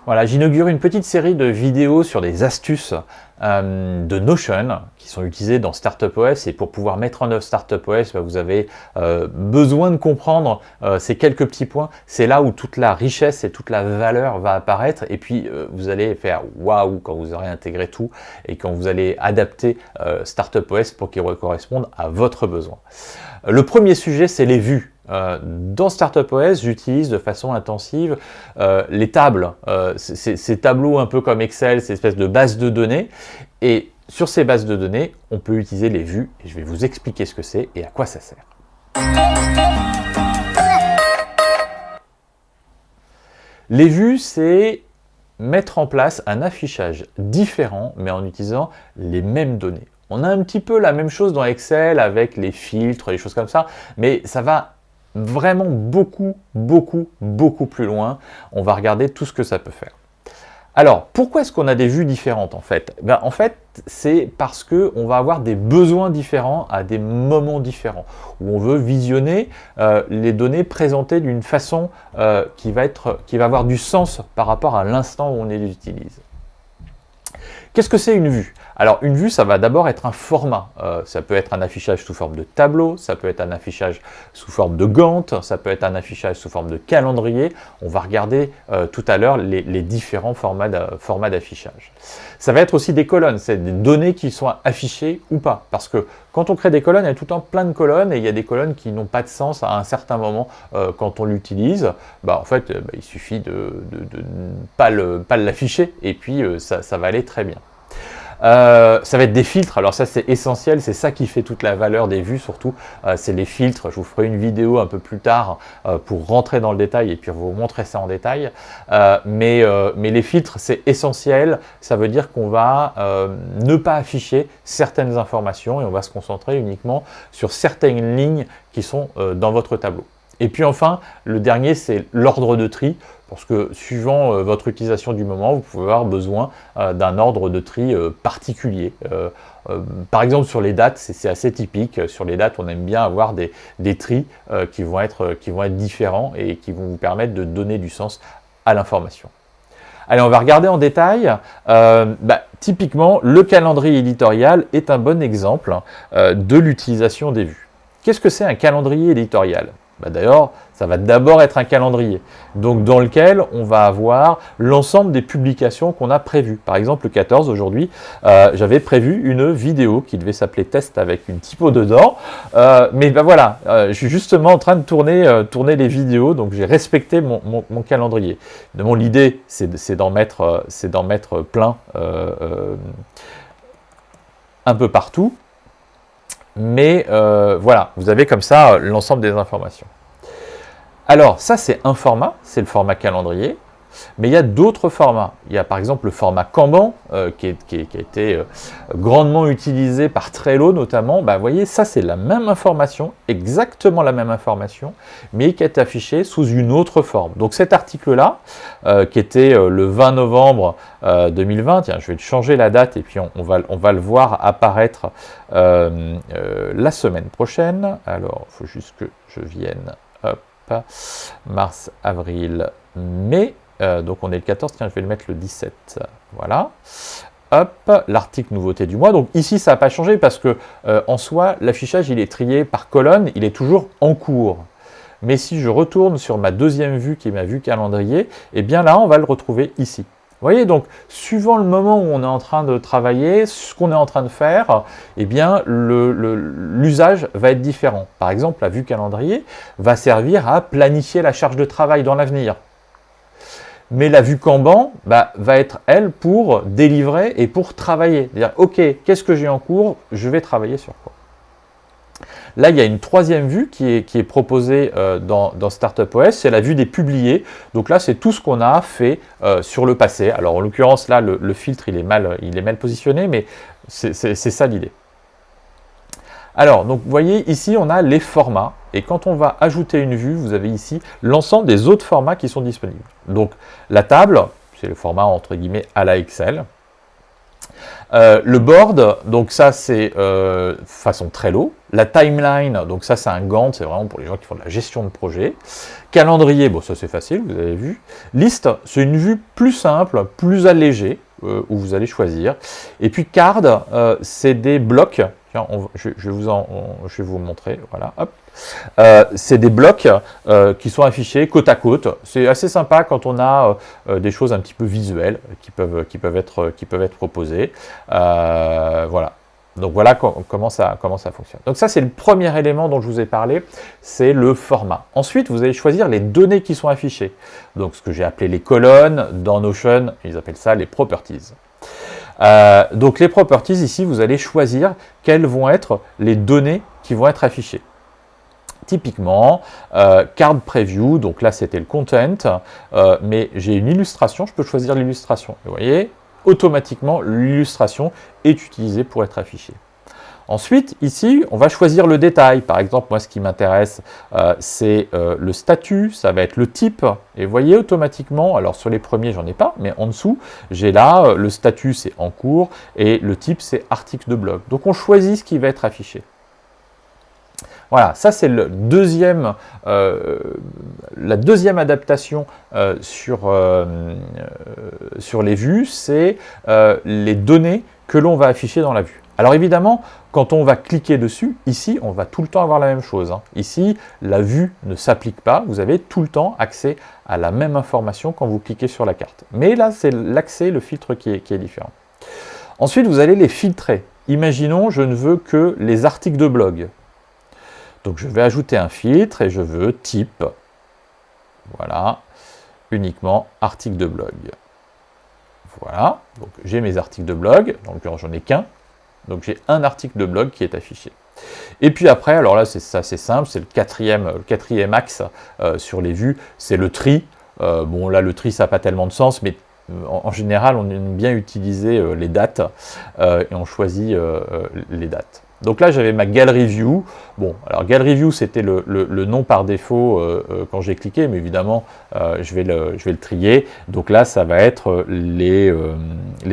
Voilà, j'inaugure une petite série de vidéos sur des astuces de Notion qui sont utilisées dans StartupOS, et pour pouvoir mettre en œuvre StartupOS, vous avez besoin de comprendre ces quelques petits points. C'est là où toute la richesse et toute la valeur va apparaître, et puis vous allez faire waouh quand vous aurez intégré tout et quand vous allez adapter StartupOS pour qu'il corresponde à votre besoin. Le premier sujet, c'est les vues. Dans StartupOS, j'utilise de façon intensive les tables, ces tableaux un peu comme Excel, ces espèces de bases de données. Et sur ces bases de données, on peut utiliser les vues. Et je vais vous expliquer ce que c'est et à quoi ça sert. Les vues, c'est mettre en place un affichage différent, mais en utilisant les mêmes données. On a un petit peu la même chose dans Excel avec les filtres, les choses comme ça, mais ça va vraiment beaucoup plus loin. On va regarder tout ce que ça peut faire. Alors, pourquoi est-ce qu'on a des vues différentes en fait? En fait, c'est parce qu'on va avoir des besoins différents à des moments différents, où on veut visionner les données présentées d'une façon qui va avoir du sens par rapport à l'instant où on les utilise. Qu'est-ce que c'est une vue? Alors une vue, ça va d'abord être un format. Ça peut être un affichage sous forme de tableau, ça peut être un affichage sous forme de Gantt, ça peut être un affichage sous forme de calendrier. On va regarder tout à l'heure les différents formats d'affichage. Ça va être aussi des colonnes, c'est des données qui sont affichées ou pas. Parce que quand on crée des colonnes, il y a tout le temps plein de colonnes, et il y a des colonnes qui n'ont pas de sens à un certain moment quand on l'utilise. En fait, il suffit de ne pas l'afficher, et puis ça va aller très bien. Ça va être des filtres. Alors ça, c'est essentiel, c'est ça qui fait toute la valeur des vues surtout, c'est les filtres. Je vous ferai une vidéo un peu plus tard pour rentrer dans le détail et puis vous montrer ça en détail, mais les filtres, c'est essentiel. Ça veut dire qu'on va ne pas afficher certaines informations et on va se concentrer uniquement sur certaines lignes qui sont dans votre tableau. Et puis enfin, le dernier, c'est l'ordre de tri, parce que suivant votre utilisation du moment, vous pouvez avoir besoin d'un ordre de tri particulier. Par exemple, sur les dates, c'est assez typique. Sur les dates, on aime bien avoir des tris qui vont être différents et qui vont vous permettre de donner du sens à l'information. Allez, on va regarder en détail. Typiquement, le calendrier éditorial est un bon exemple de l'utilisation des vues. Qu'est-ce que c'est un calendrier éditorial? D'ailleurs, ça va d'abord être un calendrier, donc dans lequel on va avoir l'ensemble des publications qu'on a prévues. Par exemple, le 14, aujourd'hui, j'avais prévu une vidéo qui devait s'appeler Test avec une typo dedans, mais voilà, je suis justement en train de tourner les vidéos, donc j'ai respecté mon calendrier. Évidemment, l'idée, c'est d'en mettre plein un peu partout. Mais voilà, vous avez comme ça l'ensemble des informations. Alors ça, c'est un format, c'est le format calendrier, mais il y a d'autres formats. Il y a par exemple le format Kanban qui a été grandement utilisé par Trello notamment. Vous voyez, ça c'est la même information, exactement la même information, mais qui est affichée sous une autre forme. Donc cet article-là, qui était le 20 novembre 2020, tiens, je vais changer la date et puis on va le voir apparaître la semaine prochaine. Alors, il faut juste que je vienne, hop, mars, avril, mai. Donc on est le 14, tiens, je vais le mettre le 17. Voilà. Hop, l'article nouveauté du mois. Donc ici, ça n'a pas changé parce que en soi, l'affichage, il est trié par colonne, il est toujours en cours. Mais si je retourne sur ma deuxième vue, qui est ma vue calendrier, eh bien là, on va le retrouver ici. Vous voyez, donc, suivant le moment où on est en train de travailler, ce qu'on est en train de faire, eh bien, l'usage va être différent. Par exemple, la vue calendrier va servir à planifier la charge de travail dans l'avenir. Mais la vue Kanban va être, elle, pour délivrer et pour travailler. C'est-à-dire, OK, qu'est-ce que j'ai en cours? Je vais travailler sur quoi? Là, il y a une troisième vue qui est proposée dans StartupOS, c'est la vue des publiés. Donc là, c'est tout ce qu'on a fait sur le passé. Alors, en l'occurrence, là, le filtre, il est mal positionné, mais c'est ça l'idée. Alors, donc, vous voyez, ici, on a les formats. Et quand on va ajouter une vue, vous avez ici l'ensemble des autres formats qui sont disponibles. Donc, la table, c'est le format, entre guillemets, à la Excel. Le board, donc ça c'est façon Trello. La timeline, donc ça c'est un Gantt, c'est vraiment pour les gens qui font de la gestion de projet. Calendrier, bon ça c'est facile, vous avez vu. Liste, c'est une vue plus simple, plus allégée, où vous allez choisir. Et puis card, c'est des blocs. Tiens, je vais vous montrer, voilà, hop. C'est des blocs qui sont affichés côte à côte. C'est assez sympa quand on a des choses un petit peu visuelles qui peuvent être proposées. Voilà. Donc voilà comment ça fonctionne. Donc ça, c'est le premier élément dont je vous ai parlé, c'est le format. Ensuite, vous allez choisir les données qui sont affichées. Donc ce que j'ai appelé les colonnes, dans Notion, ils appellent ça les properties. Donc les properties, ici, vous allez choisir quelles vont être les données qui vont être affichées. Typiquement, card preview, donc là c'était le content, mais j'ai une illustration, je peux choisir l'illustration. Vous voyez, automatiquement l'illustration est utilisée pour être affichée. Ensuite, ici, on va choisir le détail. Par exemple, moi ce qui m'intéresse, c'est le statut, ça va être le type. Et vous voyez automatiquement, alors sur les premiers j'en ai pas, mais en dessous, j'ai là, le statut c'est en cours, et le type c'est article de blog. Donc on choisit ce qui va être affiché. Voilà, ça c'est la deuxième adaptation sur les vues, c'est les données que l'on va afficher dans la vue. Alors évidemment, quand on va cliquer dessus, ici, on va tout le temps avoir la même chose. Ici, la vue ne s'applique pas, vous avez tout le temps accès à la même information quand vous cliquez sur la carte. Mais là, c'est l'accès, le filtre qui est différent. Ensuite, vous allez les filtrer. Imaginons, je ne veux que les articles de blog. Donc je vais ajouter un filtre et je veux type, voilà, uniquement article de blog. Voilà, donc j'ai mes articles de blog, en l'occurrence j'en ai qu'un, donc j'ai un article de blog qui est affiché. Et puis après, alors là c'est simple, c'est le quatrième axe sur les vues, c'est le tri. Bon là le tri ça n'a pas tellement de sens, mais en général on aime bien utiliser les dates et on choisit les dates. Donc là, j'avais ma Gallery View. Bon, alors Gallery View, c'était le nom par défaut quand j'ai cliqué, mais évidemment, je vais le trier. Donc là, ça va être les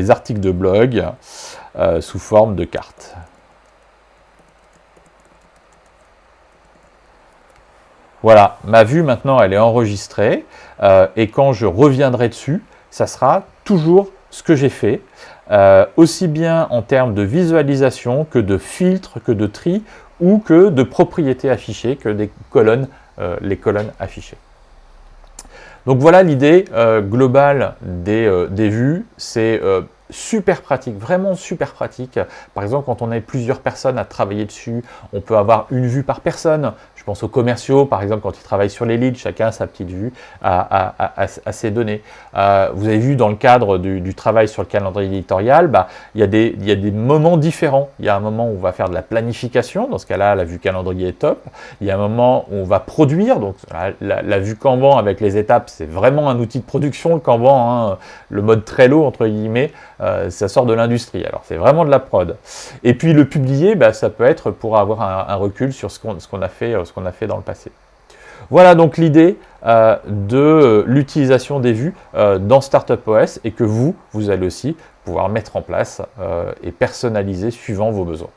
articles de blog sous forme de carte. Voilà, ma vue maintenant, elle est enregistrée. Et quand je reviendrai dessus, ça sera toujours ce que j'ai fait. Aussi bien en termes de visualisation que de filtre, que de tri ou que de propriétés affichées, que des colonnes, les colonnes affichées. Donc voilà l'idée globale des vues, c'est super pratique, vraiment super pratique. Par exemple, quand on a plusieurs personnes à travailler dessus, on peut avoir une vue par personne. Je pense aux commerciaux, par exemple, quand ils travaillent sur les leads, chacun a sa petite vue à ses données. Vous avez vu dans le cadre du travail sur le calendrier éditorial, il y a des moments différents. Il y a un moment où on va faire de la planification, dans ce cas-là, la vue calendrier est top. Il y a un moment où on va produire, donc la vue Kanban avec les étapes, c'est vraiment un outil de production, le Kanban, hein, le mode Trello, entre guillemets. Ça sort de l'industrie, alors c'est vraiment de la prod. Et puis le publier, ça peut être pour avoir un recul sur ce qu'on a fait dans le passé. Voilà donc l'idée de l'utilisation des vues dans Startup OS et que vous allez aussi pouvoir mettre en place et personnaliser suivant vos besoins.